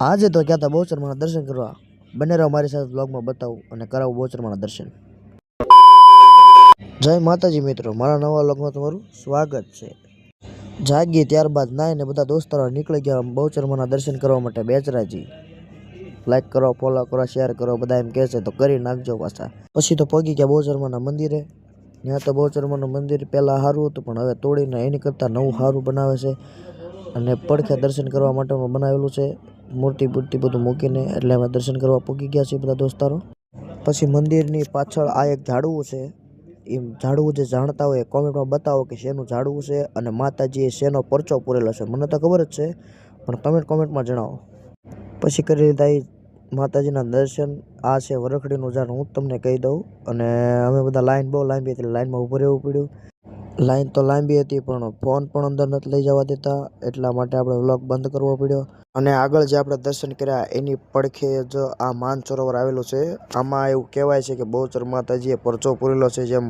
આજે તો ગયા હતા બહુચરમાના દર્શન કરવા. બને રહો મારી સાથે બ્લોગમાં બતાવું અને કરાવું બહુચરમાના દર્શન. જય માતાજી મિત્રો, મારા નવા બ્લોગમાં તમારું સ્વાગત છે. જાગી ત્યારબાદ નાઈને બધા દોસ્તારો નીકળી ગયા બહુચરમાના દર્શન કરવા માટે બેચરાજી. લાઈક કરો, ફોલો કરો, શેર કરો, બધા એમ કહે છે તો કરી નાખજો પાછા. પછી તો પગી ગયા બહુચરમાના મંદિરે. ત્યાં તો બહુચરમાનું મંદિર પહેલાં સારું હતું પણ હવે તોડીને એની કરતાં નવું સારું બનાવે છે અને પડખે દર્શન કરવા માટેનું બનાવેલું છે. મૂર્તિ બધું મૂકીને એટલે અમે દર્શન કરવા પૂગી ગયા છીએ બધા દોસ્તારો. પછી મંદિરની પાછળ આ એક ઝાડવું છે. એ ઝાડવું જે જાણતા હોય કોમેન્ટમાં બતાવો કે શેનું ઝાડવું છે અને માતાજીએ શેનો પરચો પૂરેલો છે. મને તો ખબર જ છે પણ તમે કોમેન્ટમાં જણાવો. પછી કરી લીધા એ માતાજીના દર્શન. આ છે વરખડીનું ઝાડ, હું તમને કહી દઉં. અને અમે બધા લાઈન બહુ લાંબી હતી, લાઈનમાં ઊભું રહેવું પડ્યું. લાઈન તો લાંબી હતી પણ ફોન પણ અંદર નથી લઈ જવા દેતા, એટલા માટે આપણે વ્લોગ બંધ કરવો પડ્યો. અને આગળ જે આપણે દર્શન કર્યા એની પડખે જ આ માનસરોવર આવેલું છે. આમાં એવું કહેવાય છે કે બહુચર માતાજીએ પરચો પૂરેલો છે. જેમ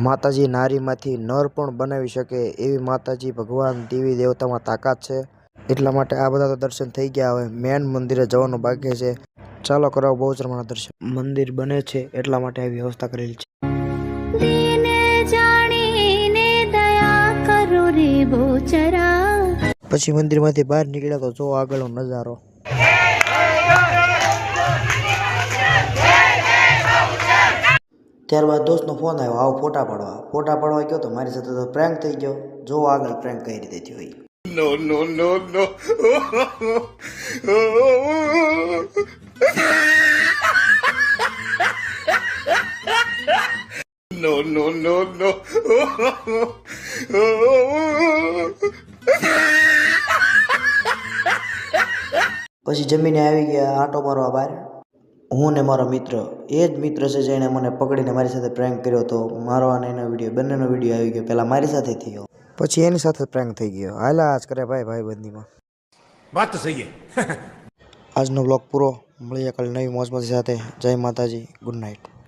માતાજી નારીમાંથી નર પણ બનાવી શકે એવી માતાજી ભગવાન દેવી દેવતામાં તાકાત છે. એટલા માટે આ બધા તો દર્શન થઈ ગયા. હવે મેન મંદિરે જવાનું બાકી છે. ચાલો કરાવો બહુચરમાના દર્શન. મંદિર બને છે એટલા માટે આવી વ્યવસ્થા કરેલી છે. પછી મંદિરમાંથી બહાર નીકળ્યા તો જો આગળનો નજારો. ત્યારબાદ દોસ્તનો ફોન આવ્યો, આવો ફોટા પાડવા ગયો તો મારી સાથે તો પ્રેન્ક થઈ ગયો. જો આગળ પ્રેન્ક કઈ રીતે થયો હોય. No, no, no, no. No, no, no, no. પછી જમીને આવી ગયા આટો મારવા બહાર. હું ને મારો મિત્ર, એ જ મિત્ર છે જેણે મને પકડીને મારી સાથે પ્રેન્ક કર્યો હતો. મારો અને એનો વિડીયો, બંનેનો વિડીયો આવી ગયો. પહેલાં મારી સાથે થયો, પછી એની સાથે પ્રેન્ક થઈ ગયો. હાલા આજ કરે ભાઈ બંધીમાં. વાત તો સહી હે. આજનો બ્લોગ પૂરો. મળીએ કાલે નવી મોજ મસ્તી સાથે. જય માતાજી, ગુડ નાઇટ.